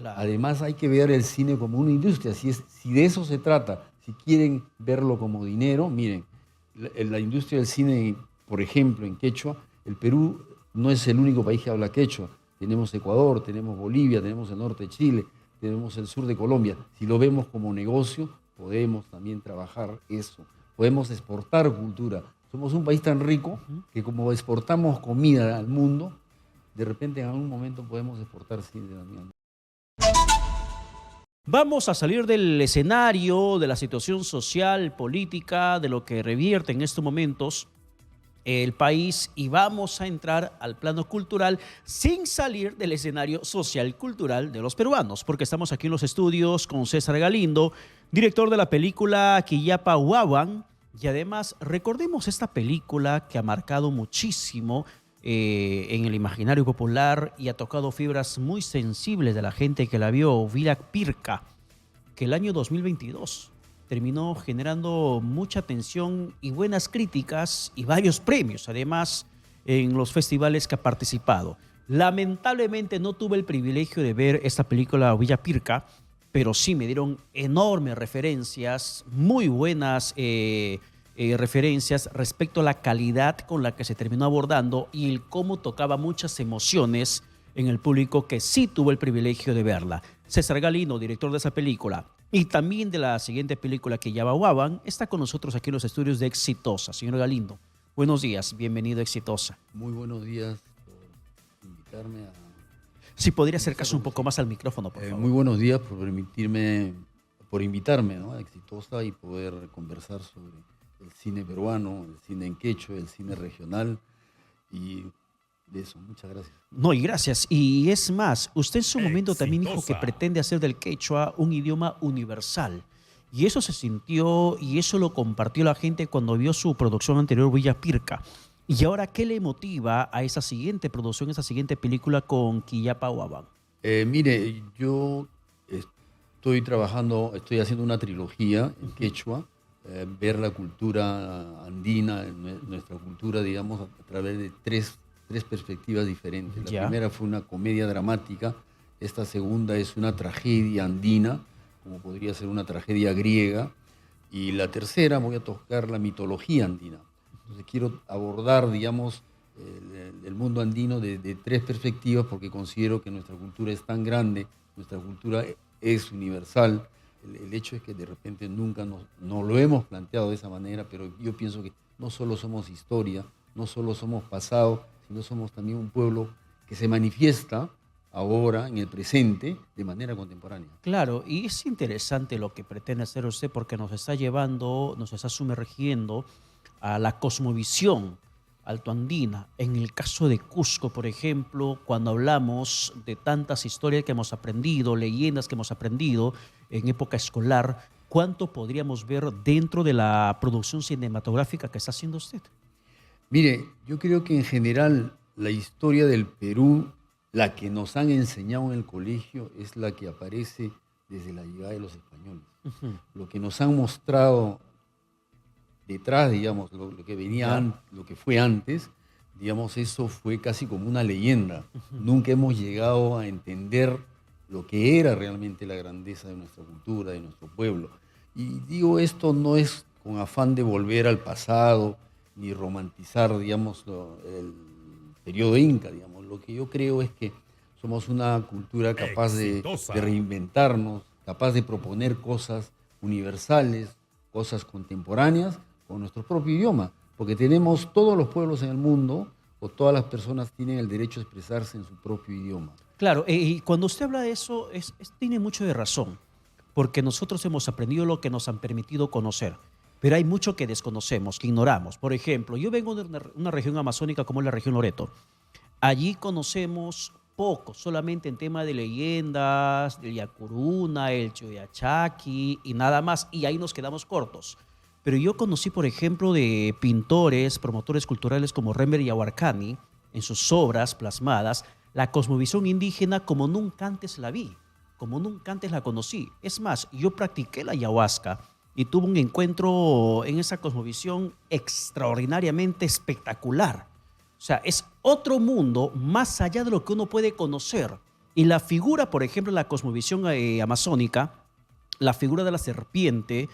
Claro. Además hay que ver el cine como una industria. Si de eso se trata, si quieren verlo como dinero, miren, la industria del cine, por ejemplo, en quechua, el Perú no es el único país que habla quechua. Tenemos Ecuador, tenemos Bolivia, tenemos el norte de Chile, tenemos el sur de Colombia. Si lo vemos como negocio, podemos también trabajar eso. Podemos exportar cultura. Somos un país tan rico que como exportamos comida al mundo, de repente en algún momento podemos exportar cine también. Vamos a salir del escenario, de la situación social, política, de lo que revierte en estos momentos el país y vamos a entrar al plano cultural sin salir del escenario social cultural de los peruanos, porque estamos aquí en los estudios con César Galindo, director de la película Quillapa Huawan, y además recordemos esta película que ha marcado muchísimo en el imaginario popular y ha tocado fibras muy sensibles de la gente que la vio, Villa Pirca, que el año 2022 terminó generando mucha atención y buenas críticas y varios premios, además, en los festivales que ha participado. Lamentablemente no tuve el privilegio de ver esta película Villa Pirca, pero sí me dieron enormes referencias, muy buenas referencias respecto a la calidad con la que se terminó abordando y el cómo tocaba muchas emociones en el público que sí tuvo el privilegio de verla. César Galindo, director de esa película, y también de la siguiente película que ya Wawan, está con nosotros aquí en los estudios de Exitosa. Señor Galindo, buenos días, bienvenido a Exitosa. Muy buenos días por invitarme a... Si podría acercarse un poco más al micrófono, por favor. Muy buenos días por invitarme, ¿no?, a Exitosa y poder conversar sobre el cine peruano, el cine en quechua, el cine regional y de eso. Muchas gracias. No, y gracias. Y es más, usted en su momento también dijo que pretende hacer del quechua un idioma universal. Y eso se sintió y eso lo compartió la gente cuando vio su producción anterior, Villa Pirca. Y ahora, ¿qué le motiva a esa siguiente producción, esa siguiente película con Quillapa Huawan? Mire, yo estoy haciendo una trilogía en quechua, ver la cultura andina, nuestra cultura, digamos, a través de tres perspectivas diferentes. La primera fue una comedia dramática, esta segunda es una tragedia andina, como podría ser una tragedia griega, y la tercera voy a tocar la mitología andina. Entonces quiero abordar, digamos, el mundo andino de tres perspectivas porque considero que nuestra cultura es tan grande, nuestra cultura es universal. El hecho es que de repente nunca no lo hemos planteado de esa manera, pero yo pienso que no solo somos historia, no solo somos pasado, sino somos también un pueblo que se manifiesta ahora, en el presente, de manera contemporánea. Claro, y es interesante lo que pretende hacer usted porque nos está llevando, nos está sumergiendo a la cosmovisión altoandina. En el caso de Cusco, por ejemplo, cuando hablamos de tantas historias que hemos aprendido, leyendas que hemos aprendido en época escolar, ¿cuánto podríamos ver dentro de la producción cinematográfica que está haciendo usted? Mire, yo creo que en general la historia del Perú, la que nos han enseñado en el colegio, es la que aparece desde la llegada de los españoles. Lo que nos han mostrado detrás, digamos, lo que venía, lo que fue antes, digamos, eso fue casi como una leyenda. Nunca hemos llegado a entender lo que era realmente la grandeza de nuestra cultura, de nuestro pueblo. Y digo esto no es con afán de volver al pasado, ni romantizar, digamos, el periodo inca, digamos. Lo que yo creo es que somos una cultura capaz de reinventarnos, capaz de proponer cosas universales, cosas contemporáneas, con nuestro propio idioma, porque tenemos todos los pueblos en el mundo, o todas las personas tienen el derecho a expresarse en su propio idioma. Claro, y cuando usted habla de eso, tiene mucho de razón, porque nosotros hemos aprendido lo que nos han permitido conocer, pero hay mucho que desconocemos, que ignoramos. Por ejemplo, yo vengo de una región amazónica como es la región Loreto. Allí conocemos poco, solamente en tema de leyendas, del Yacuruna, el Chuyachaki y nada más, y ahí nos quedamos cortos. Pero yo conocí, por ejemplo, de pintores, promotores culturales como Rember Yawarcani, en sus obras plasmadas, la cosmovisión indígena como nunca antes la vi, como nunca antes la conocí. Es más, yo practiqué la ayahuasca y tuve un encuentro en esa cosmovisión extraordinariamente espectacular. O sea, es otro mundo más allá de lo que uno puede conocer. Y la figura, por ejemplo, en la cosmovisión amazónica, la figura de la serpiente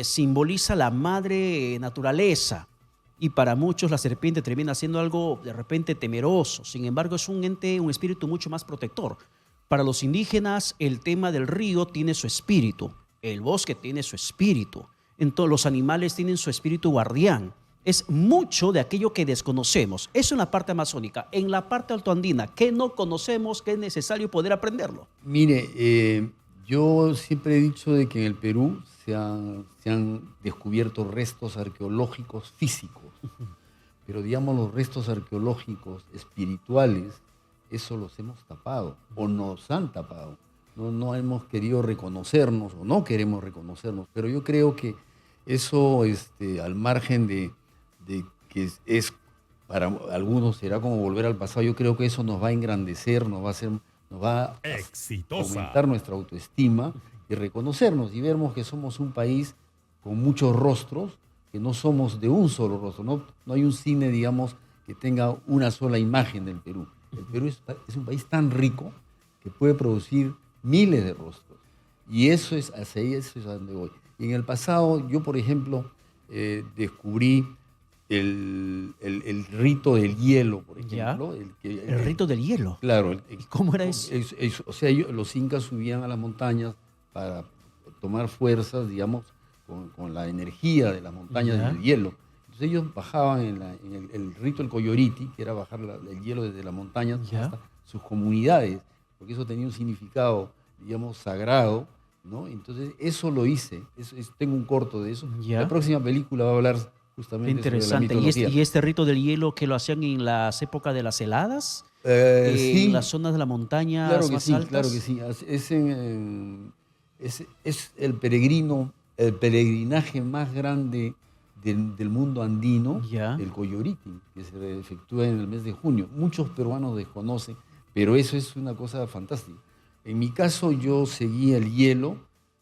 simboliza la madre naturaleza. Y para muchos la serpiente termina siendo algo de repente temeroso. Sin embargo, es un ente, un espíritu mucho más protector. Para los indígenas, el tema del río tiene su espíritu, el bosque tiene su espíritu, entonces los animales tienen su espíritu guardián. Es mucho de aquello que desconocemos. Eso en la parte amazónica. En la parte altoandina, ¿qué no conocemos que es necesario poder aprenderlo? Mire, yo siempre he dicho de que en el Perú se han descubierto restos arqueológicos físicos, pero digamos los restos arqueológicos espirituales, eso los hemos tapado o nos han tapado. No hemos querido reconocernos o no queremos reconocernos, pero yo creo que eso, al margen de que es para algunos será como volver al pasado, yo creo que eso nos va a engrandecer, nos va a aumentar nuestra autoestima y reconocernos y vemos que somos un país con muchos rostros, que no somos de un solo rostro, no hay un cine, digamos, que tenga una sola imagen del Perú. El Perú es un país tan rico que puede producir miles de rostros. Y eso es hacia ahí, eso es a donde voy. Y en el pasado, yo, por ejemplo, descubrí el rito del hielo, por ejemplo. El rito del hielo. Claro. ¿Y cómo era eso? O sea, los incas subían a las montañas para tomar fuerzas, digamos, con la energía de las montañas del hielo. Entonces ellos bajaban en el rito del Coyoriti, que era bajar el hielo desde las montañas hasta sus comunidades, porque eso tenía un significado, digamos, sagrado, ¿no? Entonces eso lo hice, tengo un corto de eso. La próxima película va a hablar justamente sobre la mitología. ¿Y este rito del hielo que lo hacían en las épocas de las heladas? Sí. En las zonas de la montaña más altas. Claro que sí. Es el peregrinaje más grande del mundo andino, el Coyoriti, que se efectúa en el mes de junio. Muchos peruanos desconocen, pero eso es una cosa fantástica. En mi caso yo seguí el hielo,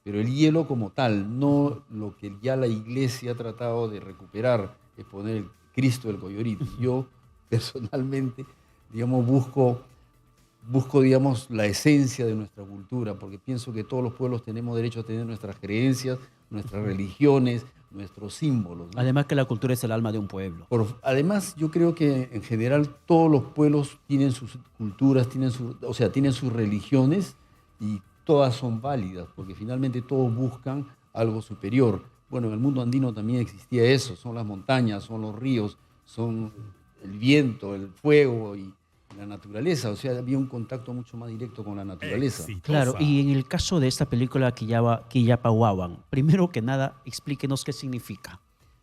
pero el hielo como tal, no lo que ya la iglesia ha tratado de recuperar, es poner el Cristo del Coyoriti. Yo personalmente, digamos, busco, digamos, la esencia de nuestra cultura, porque pienso que todos los pueblos tenemos derecho a tener nuestras creencias, nuestras religiones, nuestros símbolos, ¿no? Además que la cultura es el alma de un pueblo. Además, yo creo que en general todos los pueblos tienen sus culturas, tienen sus religiones y todas son válidas, porque finalmente todos buscan algo superior. Bueno, en el mundo andino también existía eso, son las montañas, son los ríos, son el viento, el fuego y la naturaleza, o sea, había un contacto mucho más directo con la naturaleza. Exitosa. Claro, y en el caso de esta película Quillapahuawan, primero que nada, explíquenos qué significa.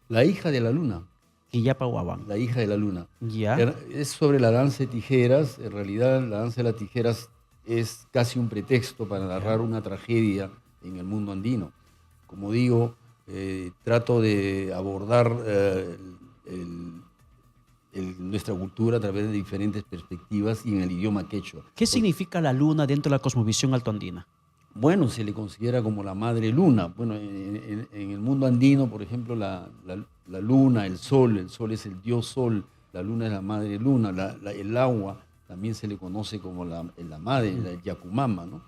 La hija de la luna. Quillapahuawan. La hija de la luna. Ya. Es sobre la danza de tijeras. En realidad, la danza de las tijeras es casi un pretexto para narrar una tragedia en el mundo andino. Como digo, trato de abordar nuestra cultura a través de diferentes perspectivas y en el idioma quechua. ¿Qué significa la luna dentro de la cosmovisión altoandina? Bueno, se le considera como la madre luna. Bueno, en el mundo andino, por ejemplo, la luna, el sol es el dios sol, la luna es la madre luna, el agua también se le conoce como la madre, el Yacumama, ¿no?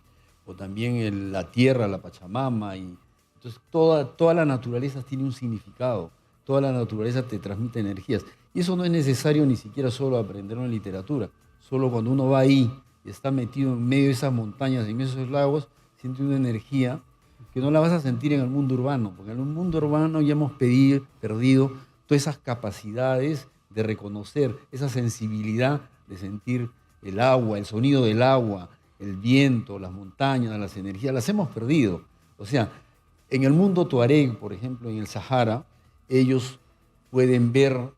O también la tierra, la Pachamama. Entonces, toda la naturaleza tiene un significado, toda la naturaleza te transmite energías. Y eso no es necesario ni siquiera solo aprenderlo en literatura. Solo cuando uno va ahí y está metido en medio de esas montañas, en medio de esos lagos, siente una energía que no la vas a sentir en el mundo urbano, porque en el mundo urbano ya hemos perdido todas esas capacidades de reconocer, esa sensibilidad de sentir el agua, el sonido del agua, el viento, las montañas, las energías, las hemos perdido. O sea, en el mundo tuareg, por ejemplo, en el Sahara, ellos pueden ver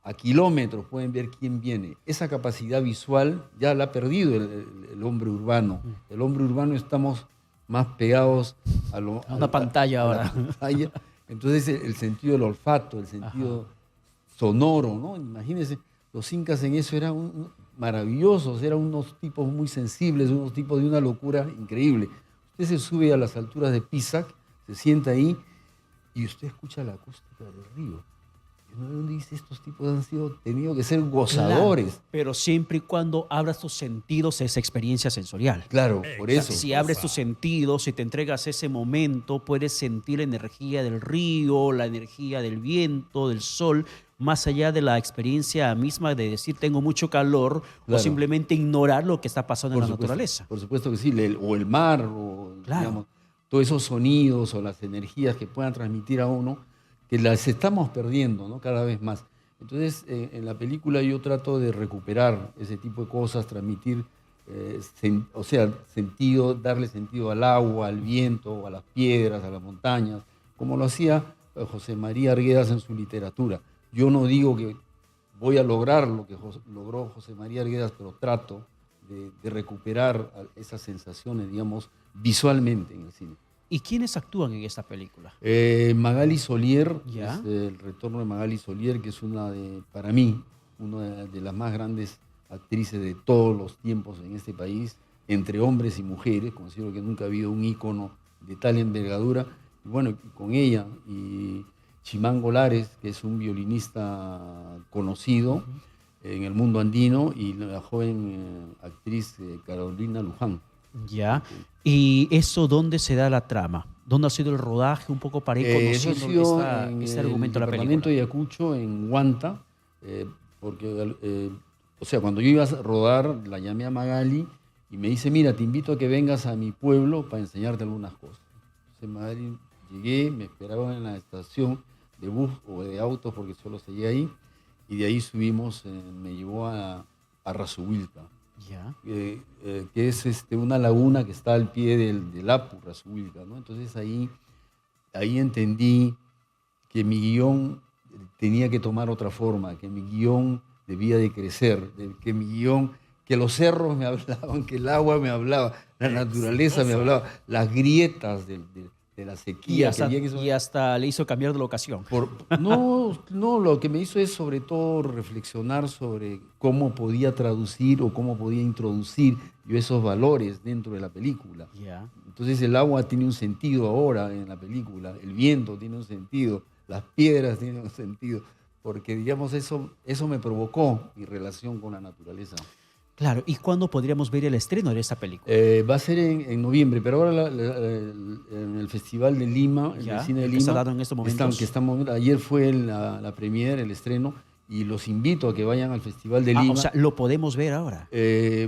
a kilómetros, pueden ver quién viene. Esa capacidad visual ya la ha perdido el hombre urbano. El hombre urbano estamos más pegados a una pantalla ahora. La pantalla. Entonces el sentido del olfato, el sentido sonoro, ¿no? Imagínense, los incas en eso eran maravillosos, eran unos tipos muy sensibles, unos tipos de una locura increíble. Usted se sube a las alturas de Pisac, se sienta ahí y usted escucha la acústica del río. uno dice, estos tipos han tenido que ser gozadores. Claro, pero siempre y cuando abras tus sentidos a esa experiencia sensorial. Claro, por O sea, eso. si abres tus sentidos, si te entregas ese momento, puedes sentir la energía del río, la energía del viento, del sol, más allá de la experiencia misma de decir tengo mucho calor o Claro. simplemente ignorar lo que está pasando en Por la supuesto, naturaleza. por supuesto que sí, o el mar, o Claro. digamos, todos esos sonidos o las energías que puedan transmitir a uno, que las estamos perdiendo, ¿no? Cada vez más. Entonces, en la película yo trato de recuperar ese tipo de cosas, transmitir, o sea, sentido, darle sentido al agua, al viento, a las piedras, a las montañas, como lo hacía José María Arguedas en su literatura. Yo no digo que voy a lograr lo que logró José María Arguedas, pero trato de recuperar esas sensaciones, digamos, visualmente en el cine. ¿Y quiénes actúan en esta película? Magali Solier, ¿Ya? es el retorno de Magali Solier, que es para mí, una de las más grandes actrices de todos los tiempos en este país, entre hombres y mujeres. Considero que nunca ha habido un ícono de tal envergadura. Y bueno, con ella y Chimango Lares, que es un violinista conocido en el mundo andino, y la joven actriz Carolina Luján. Ya. ¿Y eso dónde se da la trama? ¿Dónde ha sido el rodaje? Un poco para ir Eso ha conociendo sido en este argumento de la el departamento película. de Ayacucho, en Huanta, porque, o sea, cuando yo iba a rodar, la llamé a Magali y me dice, mira, te invito a que vengas a mi pueblo para enseñarte algunas cosas. Entonces Magali, llegué, me esperaban en la estación de bus o de autos, porque solo seguía ahí, y de ahí subimos, me llevó a Razuhuilca. Ya. Que es una laguna que está al pie del Apu, Razuhuilca, ¿no? Entonces ahí entendí que mi guión tenía que tomar otra forma, que mi guión debía de crecer, que los cerros me hablaban, que el agua me hablaba, la naturaleza me hablaba, las grietas de la Y sequía. hasta le hizo cambiar de locación. No, lo que me hizo es sobre todo reflexionar sobre cómo podía traducir o cómo podía introducir yo esos valores dentro de la película. Ya. Entonces el agua tiene un sentido ahora en la película, el viento tiene un sentido, las piedras tienen un sentido, porque digamos eso me provocó mi relación con la naturaleza. Claro. ¿Y cuándo podríamos ver el estreno de esta película? Va a ser en noviembre, pero ahora en el Festival de Lima, en Ya, el Cine de el que Lima, está dando en estos momentos. ayer fue la premier, el estreno, y los invito a que vayan al Festival de Lima. O sea, lo podemos ver ahora.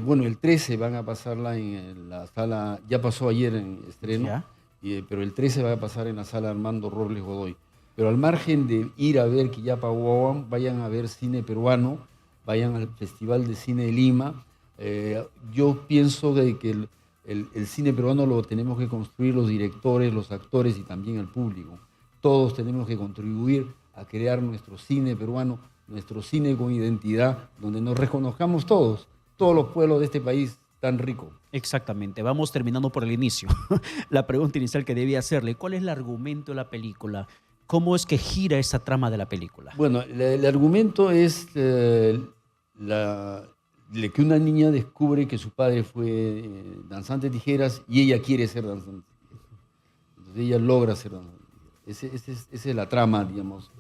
Bueno, el 13 van a pasarla en la sala, ya pasó ayer en estreno, Ya. Pero el 13 va a pasar en la sala Armando Robles Godoy. Pero al margen de ir a ver Quillapa Guaguán, vayan a ver cine peruano, vayan al Festival de Cine de Lima. Yo pienso de que el cine peruano lo tenemos que construir los directores, los actores y también el público. Todos tenemos que contribuir a crear nuestro cine peruano, nuestro cine con identidad, donde nos reconozcamos todos los pueblos de este país tan rico. Exactamente. Vamos terminando por el inicio. La pregunta inicial que debía hacerle, ¿cuál es el argumento de la película? ¿Cómo es que gira esa trama de la película? Bueno, el argumento es que una niña descubre que su padre fue danzante de tijeras y ella quiere ser danzante de tijeras. Entonces ella logra ser danzante de tijeras. Esa es la trama, digamos,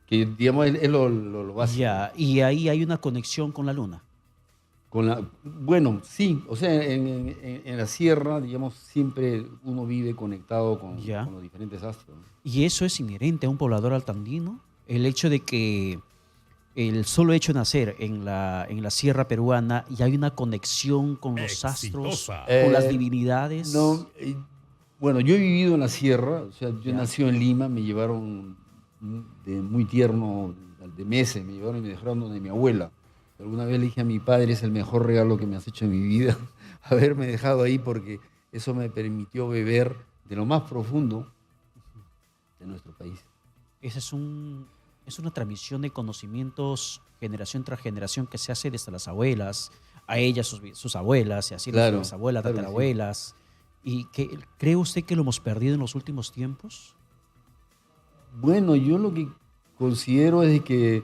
que digamos es lo básico. Ya, y ahí hay una conexión con la luna. Bueno, sí, o sea, en la sierra, digamos, siempre uno vive conectado con los diferentes astros, ¿no? Y eso es inherente a un poblador altandino, el hecho de que el solo hecho de nacer en la sierra peruana y hay una conexión con los astros, con las divinidades. No, bueno, yo he vivido en la sierra, o sea, yo nací en Lima, me llevaron de muy tierno, de meses, me llevaron y me dejaron donde mi abuela. Alguna vez le dije a mi padre, es el mejor regalo que me has hecho en mi vida, haberme dejado ahí, porque eso me permitió beber de lo más profundo de nuestro país. Es una transmisión de conocimientos generación tras generación que se hace desde las abuelas, a ellas sus abuelas, y así Claro, las abuelas, claro, tatarabuelas. ¿Y cree usted que lo hemos perdido en los últimos tiempos? Bueno, yo lo que considero es que,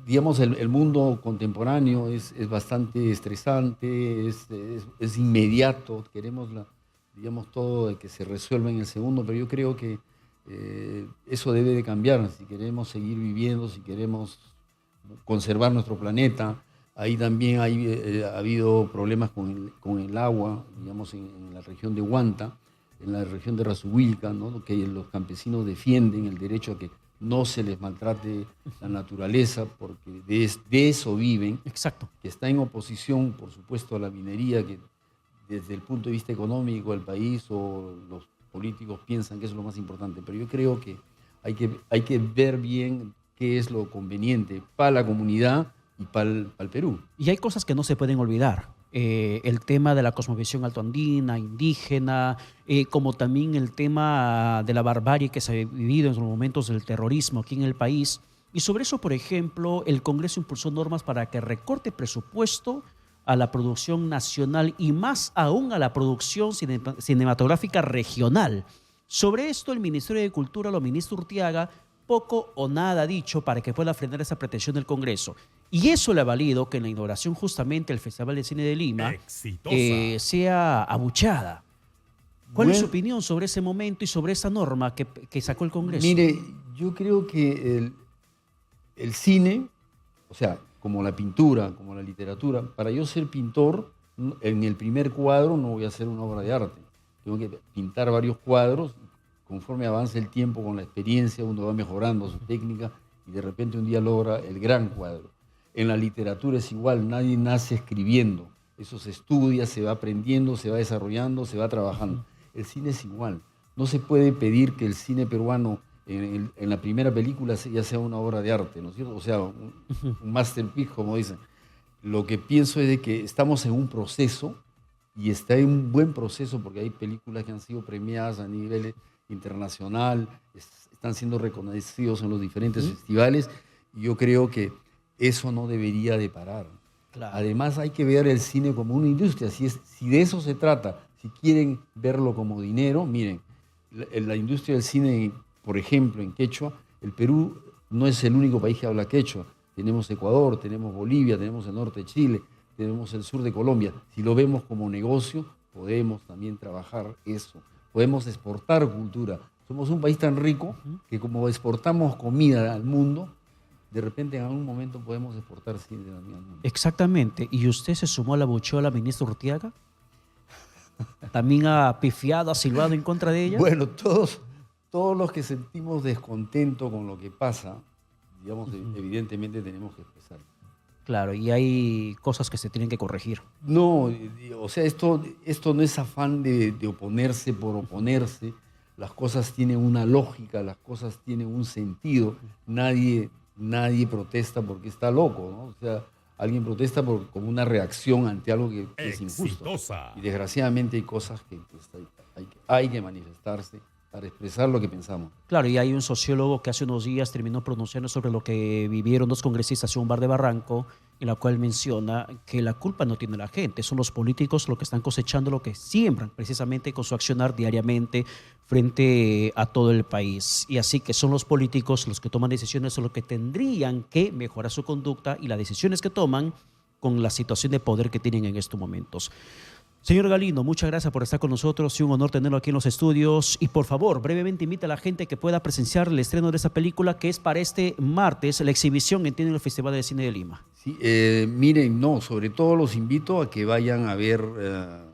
digamos, el mundo contemporáneo es bastante estresante, es inmediato, queremos digamos, todo de que se resuelva en el segundo, pero yo creo que Eso debe de cambiar si queremos seguir viviendo, si queremos conservar nuestro planeta. Ahí también ha habido problemas con el agua, digamos, en la región de Huanta, en la región de Razuhuilca, ¿no? Que los campesinos defienden el derecho a que no se les maltrate la naturaleza, porque de eso viven. Exacto. Que está en oposición, por supuesto, a la minería, que desde el punto de vista económico del país o los políticos piensan que eso es lo más importante. Pero yo creo que hay que ver bien qué es lo conveniente para la comunidad y para el Perú. Y hay cosas que no se pueden olvidar. El tema de la cosmovisión altoandina, indígena, como también el tema de la barbarie que se ha vivido en los momentos del terrorismo aquí en el país. Y sobre eso, por ejemplo, el Congreso impulsó normas para que recorte presupuesto a la producción nacional y más aún a la producción cinematográfica regional. Sobre esto, el Ministerio de Cultura, lo ministro Urtiaga, poco o nada ha dicho para que pueda frenar esa pretensión del Congreso. Y eso le ha valido que en la inauguración justamente del Festival de Cine de Lima sea abuchada. ¿Cuál es su opinión sobre ese momento y sobre esa norma que sacó el Congreso? Mire, yo creo que el cine, o sea, como la pintura, como la literatura, para yo ser pintor, en el primer cuadro no voy a hacer una obra de arte. Tengo que pintar varios cuadros. Conforme avanza el tiempo, con la experiencia, uno va mejorando su técnica y de repente un día logra el gran cuadro. En la literatura es igual, nadie nace escribiendo. Eso se estudia, se va aprendiendo, se va desarrollando, se va trabajando. El cine es igual. No se puede pedir que el cine peruano en la primera película ya sea una obra de arte, ¿no es cierto? O sea, un masterpiece, como dicen. Lo que pienso es de que estamos en un proceso y está en un buen proceso porque hay películas que han sido premiadas a nivel internacional, están siendo reconocidos en los diferentes festivales, y yo creo que eso no debería de parar. Claro. Además hay que ver el cine como una industria, si de eso se trata, si quieren verlo como dinero, miren, la industria del cine, por ejemplo, en quechua, el Perú no es el único país que habla quechua, tenemos Ecuador, tenemos Bolivia, tenemos el norte de Chile, tenemos el sur de Colombia. Si lo vemos como negocio, podemos también trabajar eso. Podemos exportar cultura. Somos un país tan rico que como exportamos comida al mundo, de repente en algún momento podemos exportar cine también al mundo. Exactamente. ¿Y usted se sumó a la buchola, ministro Urtiaga? ¿También ha pifiado, ha silbado en contra de ella? Bueno, todos los que sentimos descontento con lo que pasa, digamos, evidentemente tenemos que expresar. Claro, y hay cosas que se tienen que corregir. No, o sea, esto no es afán de oponerse por oponerse. Las cosas tienen una lógica, las cosas tienen un sentido. Nadie protesta porque está loco, ¿no? O sea, alguien protesta como una reacción ante algo que es injusto. Y desgraciadamente hay cosas que hay que manifestarse para expresar lo que pensamos. Claro, y hay un sociólogo que hace unos días terminó pronunciando sobre lo que vivieron dos congresistas en un bar de Barranco, en la cual menciona que la culpa no tiene la gente, son los políticos los que están cosechando lo que siembran precisamente con su accionar diariamente frente a todo el país. Y así que son los políticos los que toman decisiones sobre lo que tendrían que mejorar su conducta y las decisiones que toman con la situación de poder que tienen en estos momentos. Señor Galindo, muchas gracias por estar con nosotros. Sí, un honor tenerlo aquí en los estudios. Y por favor, brevemente invita a la gente que pueda presenciar el estreno de esa película que es para este martes, la exhibición en el Festival de Cine de Lima. Sí, miren, sobre todo los invito a que vayan a ver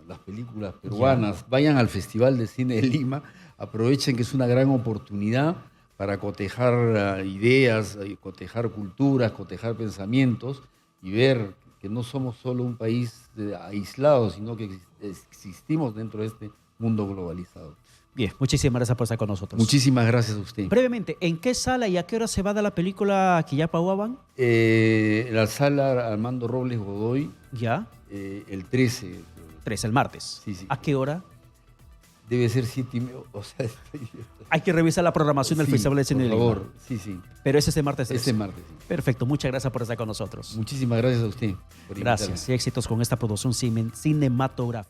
las películas peruanas, vayan al Festival de Cine de Lima, aprovechen que es una gran oportunidad para cotejar ideas, cotejar culturas, cotejar pensamientos y ver que no somos solo un país aislado, sino que existimos dentro de este mundo globalizado. Bien, muchísimas gracias por estar con nosotros. Muchísimas gracias a usted. Brevemente, ¿en qué sala y a qué hora se va a dar la película Quillapa Huaban? La sala Armando Robles Godoy. ¿Ya? El 13. 13, el martes. Sí, sí. ¿A qué hora? Debe ser 7:30. O sea, hay que revisar la programación del Festival de Cine de Lima. Por favor, sí. Pero es este martes 13. Este martes, sí. Perfecto, muchas gracias por estar con nosotros. Muchísimas gracias a usted por invitarme. Gracias y éxitos con esta producción cinematográfica.